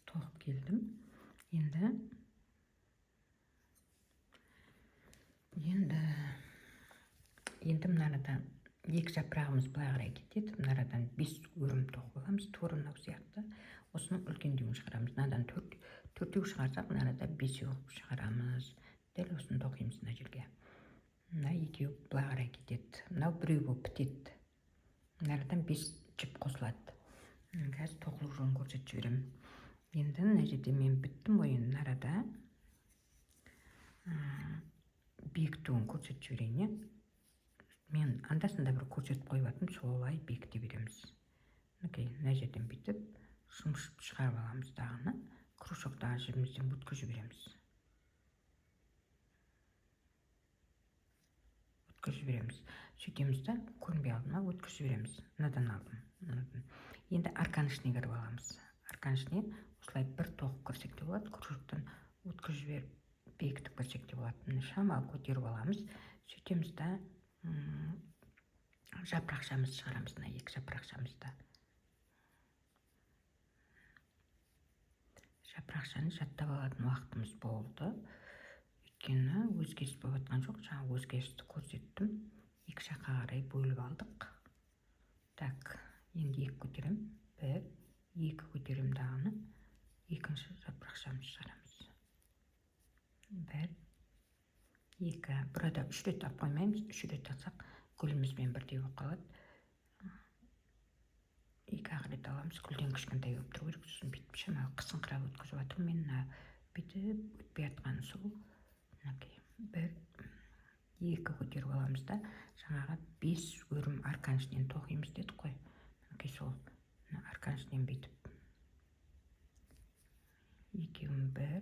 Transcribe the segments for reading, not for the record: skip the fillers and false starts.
Тоғып келдім. Енді мынарадан екі жапырағымыз былай қарай кетеді. Мынарадан 5 өрім тоқып аламыз. Тура мынау сияқты. Осының үлкендеуін шығарамыз. Мынадан 4 шығарсақ, мынарада 5 шығарамыз. Дәл осыны тоқимыз мына жерге. Мына екеуі былай қарай кетеді. Мынау біреу болып бітеді. Мынарадан 5 жіп қосылады. Қазір тоқылу жолын көрсетіп жіберемін. Енді мына жерде мен біттім ғой. Мынарада бекітуін көрсетіп жіберейін. Мен андасында бір көрсетіп қойып жатырмын, солай бекіте береміз. Мына жерден бүйтіп шымшып шығарып аламыз дағыны. Кружоктағы жібімізден өткізіп жібереміз. Сөйтеміз да, көрінбей алды ма, өткізіп жібереміз. Мынадан алдым. Енді арканышіне кіріп аламыз. Арканышіне осылай бір тоқып кірсек те болады. Кружоктан өткізіп жіберіп, бекітіп кірсек те болады. Шамалы көтеріп аламыз. Сөйтеміз да, жапырақшамыз шығарамыз. Мына екі жапырақшамызды. Жапырақшаны жаттап алатын уақытымыз болды. Өйткені өзгеріс болып жатқан жоқ. Жаңа өзгерісті көрсеттім. Екі жаққа қарай бөліп алдық. Так, енді екі көтерем. Бір, екі көтерем дағыны. Екінші жапырақшамыз шығарамыз. Бір, екі. Burada 3 рет алып қоймаймыз. 3 рет алсақ, гүлімізбен бірдей болып қалады. 2 рет аламыз. Гүлден кішкентай болып тұру керек. Сосын бүйтіп шамалы қысыңқырап өткізіп жатырмын. Мен бүйтіп өтпей жатқаны сол. Бір, екі көтеріп аламыз да, жаңағы 5 өрім арканышінен тоқимыз дедік қой. Сол арканышінен бүйтіп. Екеуін бір,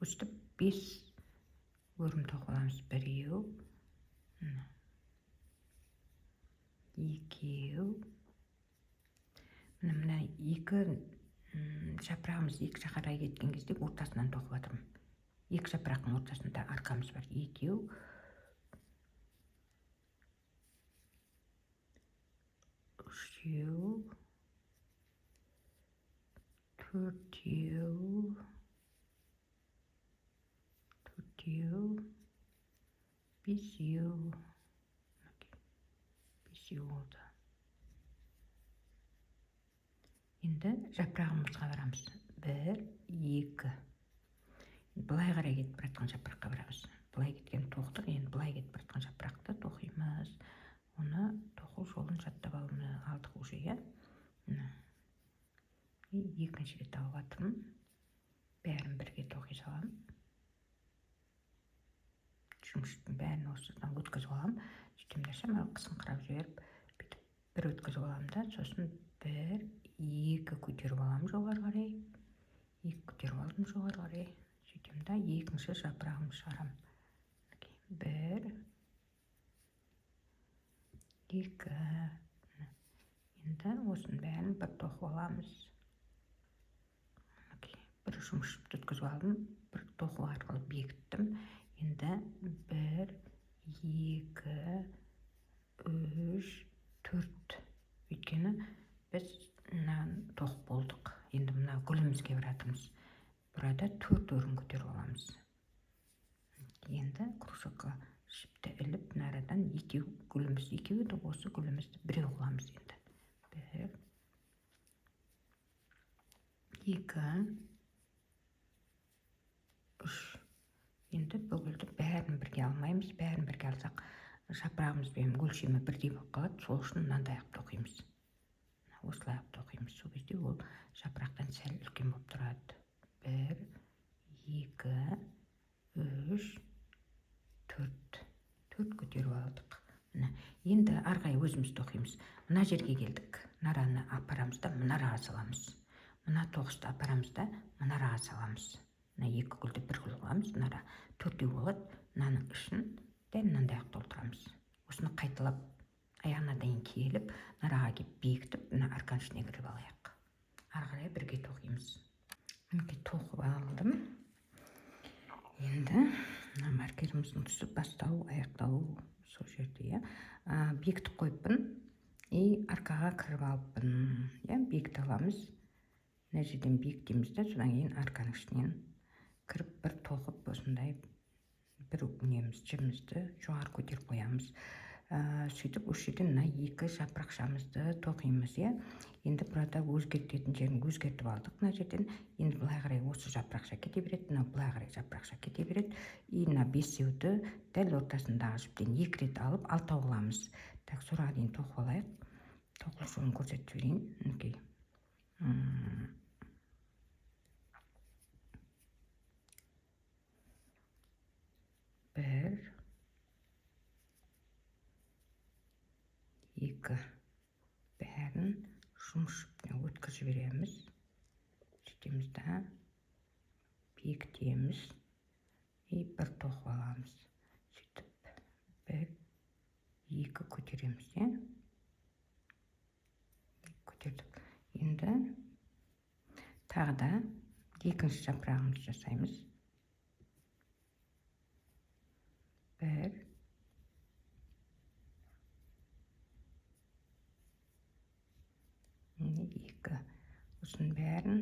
өстіп 5 өрім тоқып аламыз. Біреу, екеу. Мына екі жапырағымыз екі жаққа қарай кеткен кезде ортасынан тоқып жатырмын. Екі жапырақтың ортасында арқамыз бар. Екеу, үшеу, төртеу, бесеу. Бесеу oldu. Енді жапырағымызға барамыз. Бір, екі. Былай қарай кетіп баратқан жапыраққа барамыз. Былай кеткен тоқтық, енді былай кетіп баратқан жапырақты тоқимыз. Оны тоқу жолын жаттап алдық уже, иә? Екінші рет алып жатырмын. Бәрін бірге тоқи саламын. Жұмыстың бәрін осыдан өткізіп аламын. Сөйтемін шамалы қысыңқырап жіберіп, бір өткізіп аламын да, сосын бір, екі көтеріп аламын жоғары қарай. Екі көтеріп алдым жоғары қарай. Сөйтемін да, екінші жапырағымды шығарамын. Бір, екі. Енді осының бәрін бір тоқып аламыз. Бір жұмысшыпты өткізіп алдым, бір тоқу арқылы бекіттім. Енді бір, екі, үш, төрт. Өйткені біз тоқып болдық. Енді мына гүлімізге баратырмыз. Burada 4 өрім көтеріп аламыз. Енді кружокқа жіпті іліп, нарадан гүліміз екеу еді, осы гүлімізді біреу қыламыз енді. Бір, екі, үш. Енді бүгілді бәрін бірге алмаймыз. Бәрін бірге алсақ, жапырағымыз бен гүлшемі бірдей болып қалады. Сол үшін мынандай ақ тоқимыз. Осылай ақ тоқимыз. Сол кезде ол жапырақтан сәл үлкен болып тұрады. Бір, екі, үш, төрт. Төрт көтеріп алдық. Енді арғай өзіміз тоқимыз. Мына жерге келдік. Мынараны апарамыз да, мұнараға саламыз. Мына тоқысты апарамыз да, мұнараға саламыз. Мына екі гүлді бір гүл қыламыз. Мұнара төртеу болады. Мынаның ішін дәл мынандай ақ толтырамыз. Осыны қайталап, аяғына дейін келіп, мұнараға келіп бекітіп, мына арқан ішіне кіріп алайық. Арғарай бірге тоқимыз. Тоқып алдым. Енді маркеріміздің тұсы басталу, аяқталу сол жерде. Бекітіп қойыппын. Арқаға кіріп алыппын. Бекіт аламыз. мына жерден бекітеміз да, содан кейін арканың ішінен кіріп бір тоқып осындай бір неміз жібімізді жоғары көтеріп қоямыз. Сөйтіп осы жерден мына екі жапырақшамызды тоқимыз, иә. Енді burada өзгертетін жерін өзгертіп алдық. Мына жерден енді былай қарай осы жапырақша кете береді, мына былай қарай жапырақша кете береді. И мына бесеуді дәл ортасындағы жіптен 2 рет алып алтау қыламыз. Так, соған дейін тоқып алайық. Тоқылу жолын көрсетіп жіберейін. Мінекей. Бір, екі, бәрін жұмыс жіпіне өткізіп жібереміз. Сөйтеміз да бекітеміз и бір тоқып аламыз. Сөйтіп бір, екі көтереміз, иә. Көтердік. Енді тағы да екінші жапырағымызды жасаймыз. Бір, екі. Осының бәрін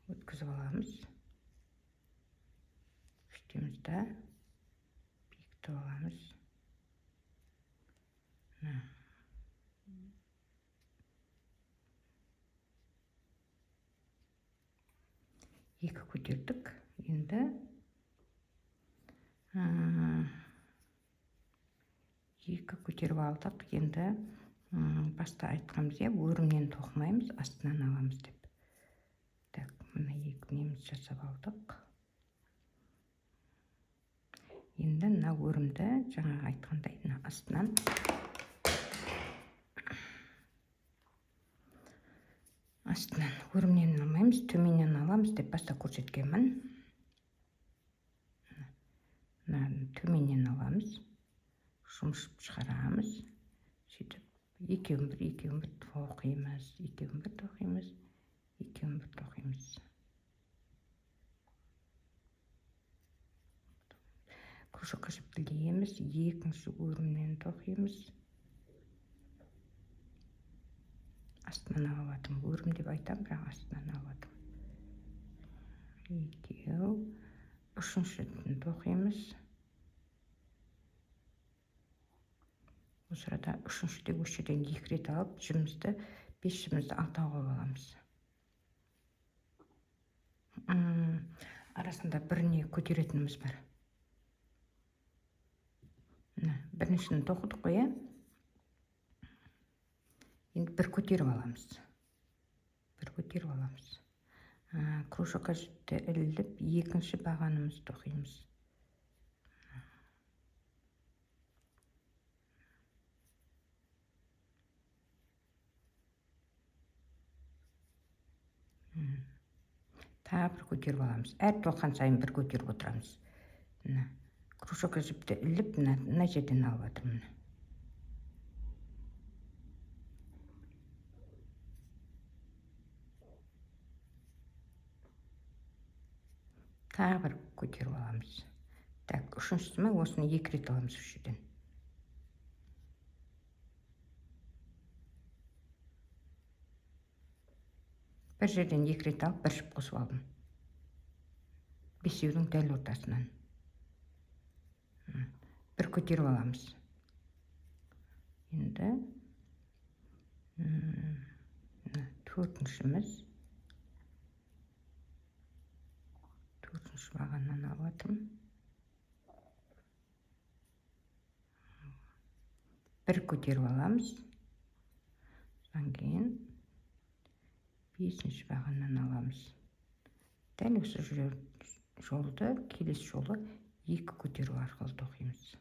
өткізіп аламыз. Сөйтеміз да бекітіп аламыз. Екі көтердік. Енді екі көтеріп алдық. Енді баста айтқанбыз, иә, өрімнен тоқымаймыз, астынан аламыз деп. Так, мына екі неміз жасап алдық. Енді мына өрімді жаңағы айтқандай мына астынан өрімнен алмаймыз, төменнен аламыз деп баста көрсеткенмін. Төменнен аламыз, жұмысып шығарамыз. Сөйтіп екеуін бір тоқимыз, екеуін бір тоқимыз. Кружокқа жіптілдейміз, екінші өрімнен тоқимыз. Астынан алыватым, өрім деп айтам, бірақ астынан алыватым. Екеу, үшіншіден тоқимыз. Осы арада үшіншіде осы жерден 2 рет алып, жібімізді, 5 жібімізді алтау қылып аламыз. Арасында біріне көтеретініміз бар. Біріншіні тоқыдық қой, енді бір көтеріп аламыз. Кружокқа жіпті іліп, екінші бағанымызды тоқимыз. Тағы бір көтеріп аламыз. Әр тоққан сайын бір көтеріп отырамыз. Кружокқа жіпті іліп, мына жерден алып жатырмын. Тағы бір көтеріп аламыз. Так, үшіншісі ме, осыны 2 рет аламыз осы жерден. Бір жерден 2 рет алып, бір жіп қосып алдым. Бесеудің дәл ортасынан. Бір көтеріп аламыз. Енді төртіншіміз. Төртінші бағаннан алатым. Бір көтеріп аламыз. Содан кейін 5-ші бағаннан аламыз. Дәл осы жолды, келесі жолы 2 көтеру арқылы тоқимыз.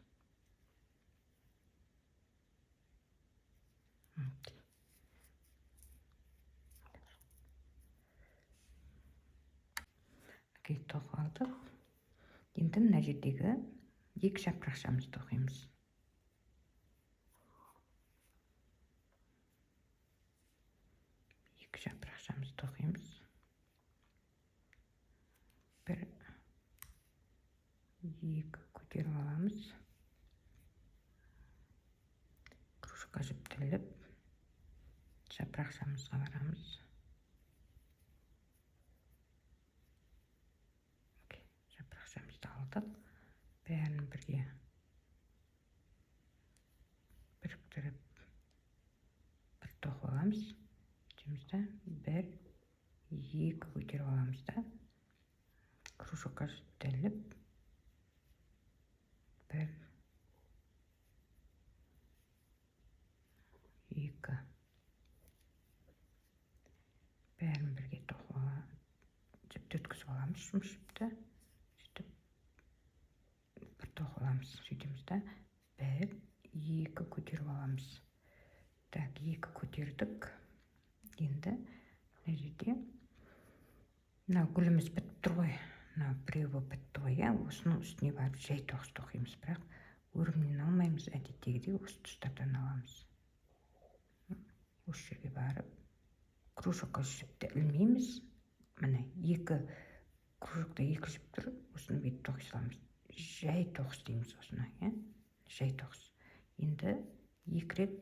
Тоқып алдық. Енді мына жердегі 2 жапырақшамызды тоқимыз. Жапырақшамызды тоқимыз. Бір, 2 көтеріп аламыз. Кружокқа жіпті іліп, жапырақшамызға барамыз. жіпімізді алдық. Бәрін бірге біріктіріп бір тоқып аламыз. Сөйтеміз да, 1, 2 көтеріп аламыз да. Кружокқа жіптеліп, 1, 2. Бәрін бірге тоқып аламыз. Жіпті өткізіп аламыз, жұмыс жіпті. Сөйтіп, бір тоқып аламыз. Сөйтеміз да, 1, 2 көтеріп аламыз. Так, 2 көтердік. Енді, мына жерде, мынау гүліміз бітіп тұр ғой. Мынау біреу болып бітті ғой, осының үстіне барып жай тоқимыз, бірақ өрімнен алмаймыз, әдеттегідей осы тұстардан аламыз. Осы жерге барып, кружокқа жіпті ілмейміз. Міне, 2 кружокта 2 жіп тұр, осыны бет тоқи саламыз. Жай тоқыс дейміз осыны, жай тоқыс. Енді 2 рет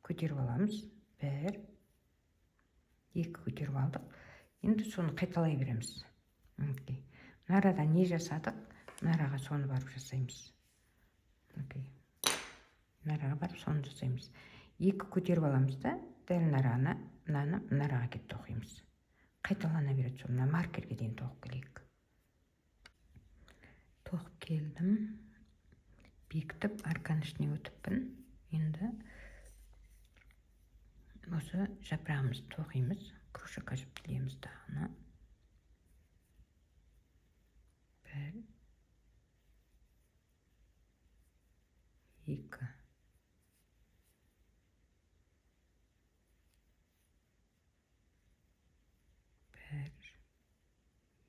көтеріп аламыз. 1, 2 көтеріп алдық. Енді соны қайталай береміз. Нарада не жасадық? Нараға соны барып жасаймыз. Нараға барып соны жасаймыз. 2 көтеріп аламыз да, дәл нараға кеп тоқимыз. Қайталана береді соны, маркерге дейін тоқып келейік. Тоқып келдім. Бекітіп, арканың ішіне өтіппін. Енді осы жапырағымызды тоқимыз. Кружокқа жіптелеміз дағыны. 1, 2. 1,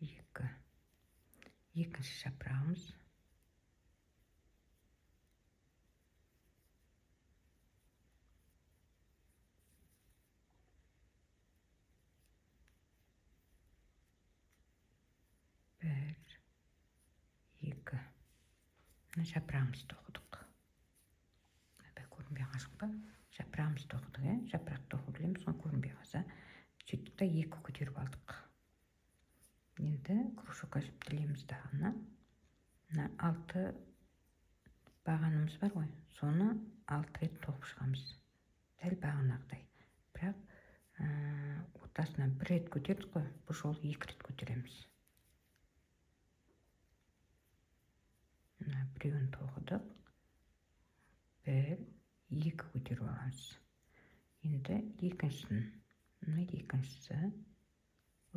2. Екінші жапырағымыз. 1, 2. Жапырағымызды тоқыдық. Көрінбей қашық па? Жапырағымызды тоқыдық, жапырақты тоқып білеміз, соны көрінбей қаса. Сөйттік та 2 көтеріп алдық. Енді кружокқа жіптелеміз дағыны. 6 бағанымыз бар ғой, соны 6 рет тоқып шығамыз. Дәл бағанағыдай. Бірақ ортасынан 1 рет көтердік қой, бұл жол 2 рет көтереміз. Біреуін тоқыдық. 1, 2 көтеріп аламыз. Енді екіншісін. Екіншісі.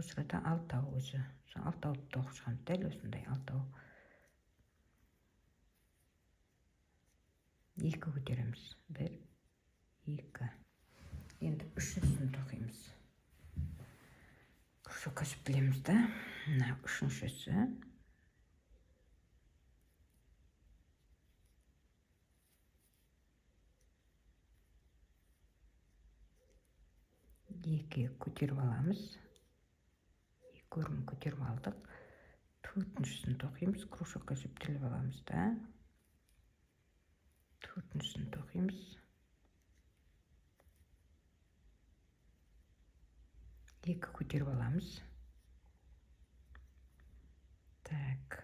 Осы сұрада 6 өзі. 6 тоқып шығамыз. Дәл осындай 6. 2 көтереміз. 1, 2. Енді үшіншісін тоқимыз. Кружокқа жіптелеміз да. Үшіншісі. 2 көтеріп аламыз. 2 өрім көтеріп алдық. 4-шісін тоқимыз. Кружокқа жіптеліп аламыз да. 4-шісін тоқимыз. 2 көтеріп аламыз. Так.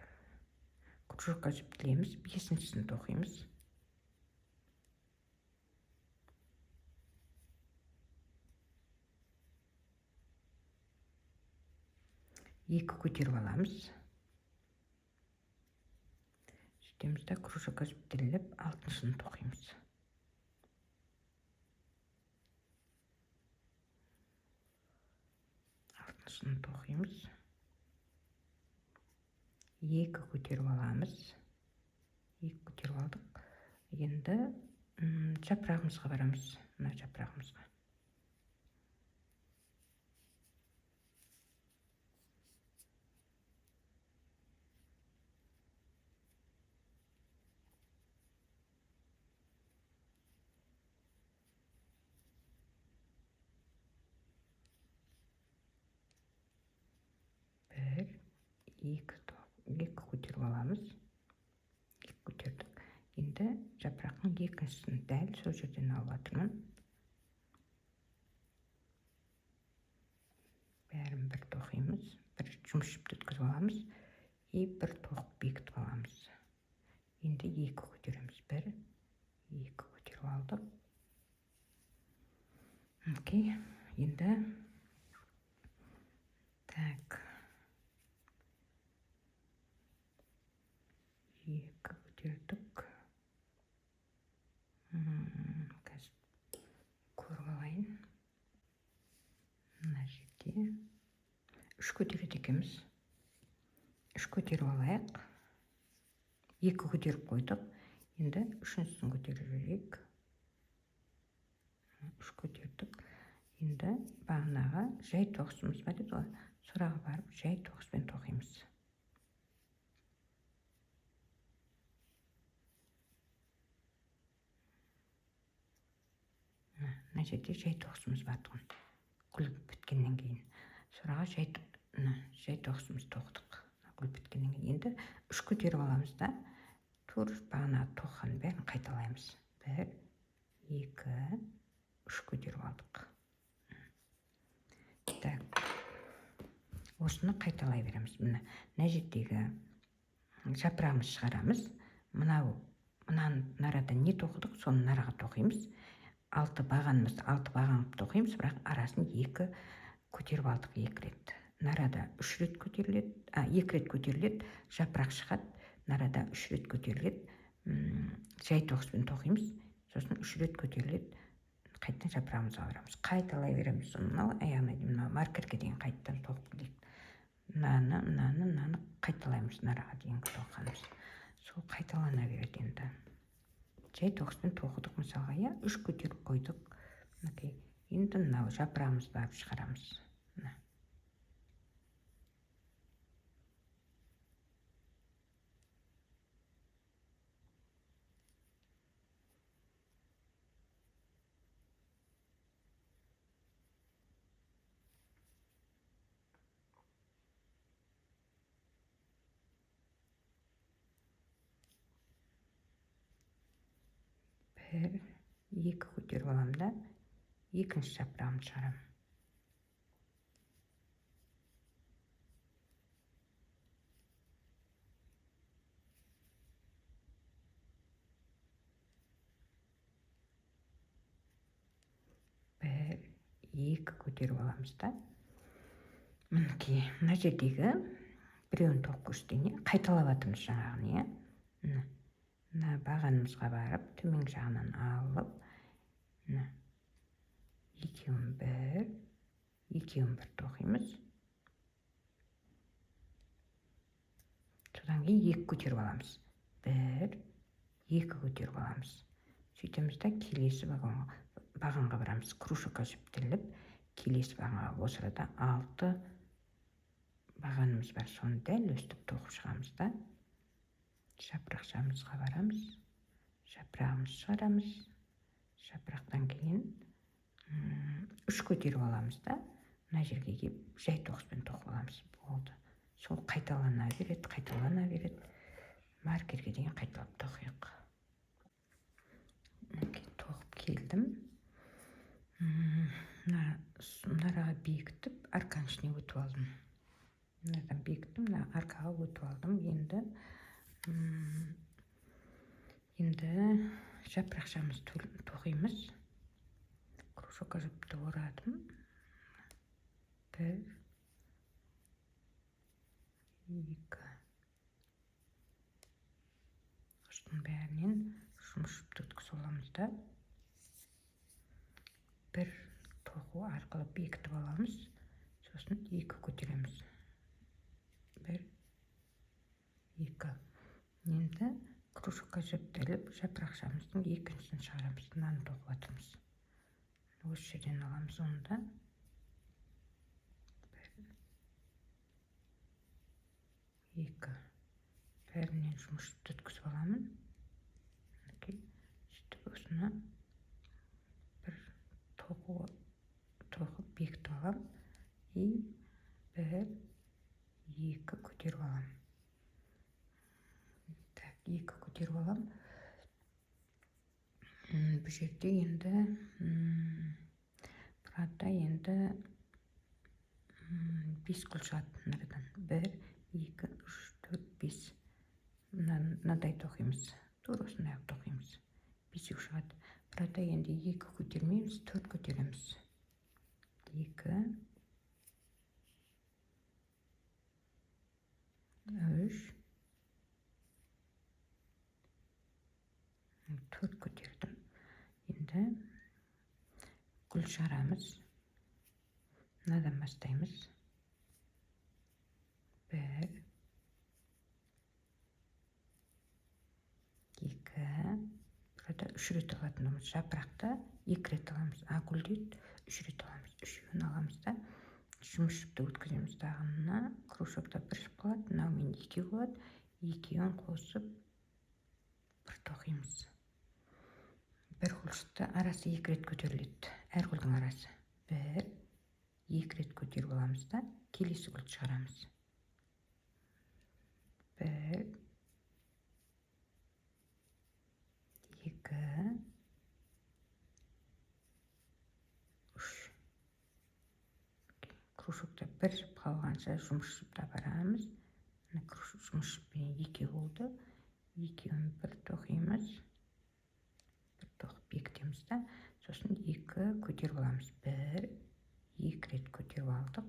Кружокқа жіптелеміз. 5-шісін тоқимыз. 2 көтеріп аламыз. Сөйтеміз да кружокқа жіптеліп 6-шыны тоқимыз. 6-шыны тоқимыз. 2 көтеріп аламыз. 2 көтеріп алдық. Енді жапырағымызға барамыз. Мына жапырағымызға. Екі көтеріп аламыз. 2 көтердік. Енді жапырақтың екіншісін дәл сол жерден алып жатырмын. Бәрін бір тоқимыз. Бір жұмыс жіпті өткізіп аламыз. И бір тоқып бекітіп енді 2 көтереміз. 1, 2 көтеріп алдық. Окей, енді так 2 көтердік. Қазір көріп алайын. Мына жерде 3 көтереді екенбіз. 3 көтеріп алайық. 2 көтеріп қойдық. Енді үшіншісін көтеріп жіберейік. 3 көтердік. Енді бағанағы жай тоғысымыз бар еді ғой. Сораға барып жай тоғыспен тоқимыз. Мына жерде жай тоғысымыз бар тұғын. Күліп біткеннен кейін. Сораға жай тоғысымыз тоқтық. Күліп біткеннен кейін. Енді 3 көтеріп аламыз да, тур бағанағы тоққан бәрін қайталаймыз. 1, 2, 3 көтеріп алдық. Так, осыны қайталай береміз. Мына жердегі жапырағымыз шығарамыз. Мынаны нарада не тоқыдық, соны нараға тоқимыз. 6 баған тоқимыз, бірақ арасын 2 көтеріп алдық 2 рет. Нарада 3 рет көтеріледі, 2 рет көтеріледі, жапырақ шығады. Нарада 3 рет көтеріледі, жай тоғыспен тоқимыз. Сосын 3 рет көтеріледі, қайттан жапырағымызға барамыз. Қайталай береміз. Мынау аяғына дейін маркерге дейін қайттан тоқып дейік. Мынаны қайталаймыз нараға дейін тоққанымыз. Сол қайталана береді енді. Жай тоғыспен тоқыдық мысалға, 3 көтеріп қойдық. Енді мынау жапырағымыз барып шығарамыз. Бір, 2 көтеріп аламын да, екінші жапырағымды шығарам. Бір, 2 көтеріп аламыз да. Мінекей, мына жердегі біреуін тоқып көрсетейін, қайталап жатырмыз жаңағыны, мына бағанымызға барып, төмен жағынан алып, екеуін бір тоқимыз. Содан кейін 2 көтеріп аламыз. 1, 2 көтеріп аламыз. Сөйтеміз да келесі бағанға барамыз. Кружокқа жіптеліп, келесі бағанға осы арада 6 бағанымыз бар. Соны дәл өстіп тоқып шығамыз да. Жапырақшамызға барамыз. Жапырағымыз шығарамыз. Жапырақтан кейін 3 көтеріп аламыз да. Мына жерге келіп, жай тоғыспен тоқып аламыз. Болды. Сол қайталана береді. Маркерге дейін қайталап тоқиық. Тоқып келдім. Нараға бекітіп, арканың ішіне өтіп алдым. Мынадан бекіттім, аркаға өтіп алдым. Енді жапырақшамызды тоқимыз. Кружокқа жіпті орадым. 1, 2. Үстің бәрінен жұмыс жіпті өткізіп аламыз да. 1 тоқу арқылы бекітіп аламыз. Сосын 2 көтереміз. 1, 2. Енді кружокқа жіптеліп, жапырақшамыздың екіншісін шығарамыз. Мынаны тоқып жатырмыз. Осы жерден аламыз оны да. 1, 2. Бәрінен жұмыс жіпті өткізіп аламын. Сөйтіп осыны бір тоқып бекітіп алам. 1, 2 көтеріп алам. 2 көтеріп алам. Бұл жерде енді burada енді 5 қыл шығады мынадан. 1, 2, 3, 4, 5. Мынадай тоқимыз. тура осындай қылып тоқимыз. Бесік шығады. Burada енді 2 көтермейміз, 4 көтереміз. 2 3 4 көтердім. Енді гүл шығарамыз. Мынадан бастаймыз. 1 2 burada 3 рет алатынымыз. Жапырақты 2 рет аламыз. А гүлді 3 рет аламыз. 3-еуін аламыз да жұмыс жіпті өткіземіз. Дағынына кружокта 1 жіп қалады. Мынаумен 2 болады. 2-еуін қосып бір тоқимыз. Бір гүлшікті арасы 2 рет көтеріледі. Әр гүлдің арасы 1 2 рет көтеріп аламыз да келесі гүлді шығарамыз. 1 2 3 кружокта 1 жіп қалғанша жұмыс жіпті апарамыз. Жұмыс жіппен 2 болды. 2-еуін бір тоқимыз. Бір тоқып бекітеміз да. Сосын 2 көтеріп аламыз. 1 2 рет көтеріп алдық.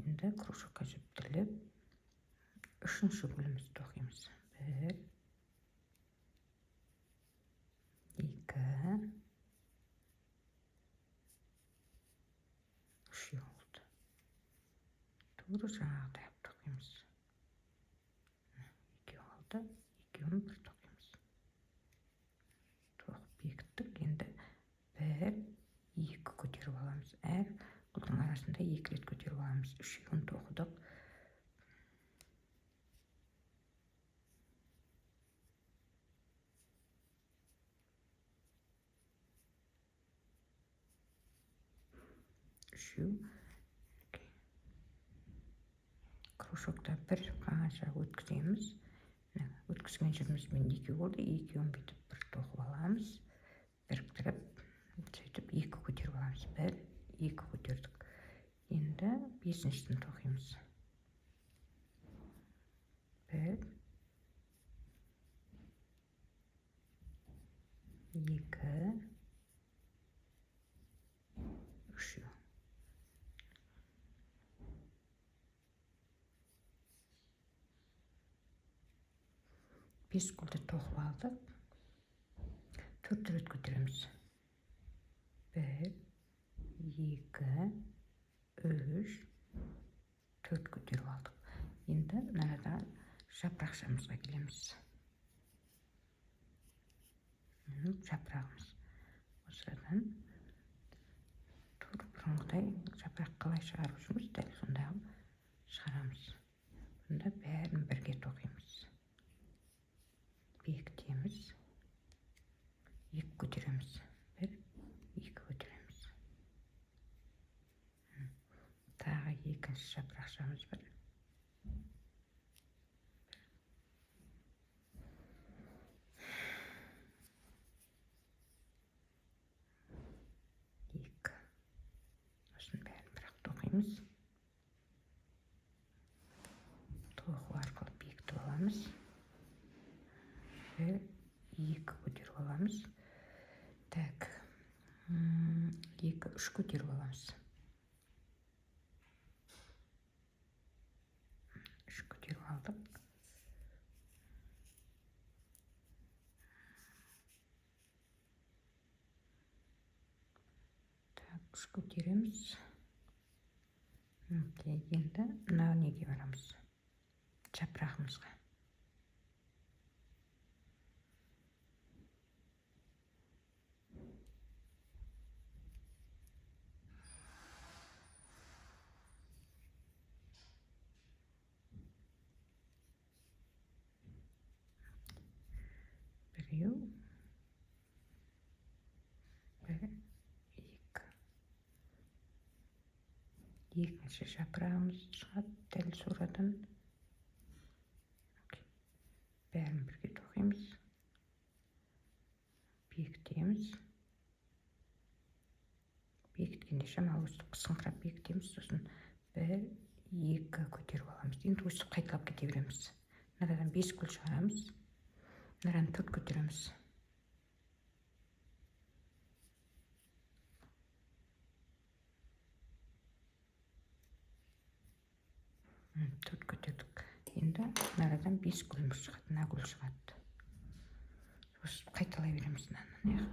Енді кружокқа жіптіліп 3-ші гүлімізді тоқимыз. 1 2 3 болды. Тура жаңағыдай тоқимыз. 2 алды. 2-еуін бір тоқимыз. Тоқып бекіттік. Енді 1 2 көтеріп аламыз. Әр гүлдің арасында 2 рет көтеріп аламыз. 3-еуін тоқыдық. Кружокта 1 жіп қалғанша өткіземіз. Өткізген жібімізбен 2 болды. 2-еуін бүйтіп бір тоқып аламыз. Біріктіріп, сөйтіп 2 көтеріп аламыз. 1 2 көтердік. Енді 5-шісін тоқимыз. 1 2 3 5 гүлді тоқып алдық. 4 рет көтереміз. 1 2 3 4 көтеріп алдық. Енді мынадан жапырақшамызға келеміз. Жапырағымыз осыдан тура бұрынғыдай жапырақ қалай шығарып жүрміз, дәл сондай шығарамыз. Бұнда бәрін бірге тоқимыз. Бекітеміз. 2 көтереміз. 1 2 көтереміз. Тағы екінші жапырақшамыз бар. 2 осының бәрін бірақ тоқимыз. Тоқу арқылы бекітіп аламыз. 1 2 көтеріп аламыз. Так, 2 3 көтеріп аламыз. 3 көтеріп алдық. Так, 3 көтереміз. Енді мына неге барамыз? Жапырағымызға. Біреу, 1 2 екінші жапырағымыз шығады. Дәл сұрадан бәрін бірге тоқимыз. Бекітеміз. Бекіткенде шамалы қысыңқырап бекітеміз. Сосын 1 2 көтеріп аламыз. Енді осы қайталап кете береміз. Мынадан 5 гүл шығарамыз. мынаны 4 көтереміз. 4 көтердік. Енді мынарадан 5 гүліміз шығады, мына гүл шығады. Қайталай береміз мынаны.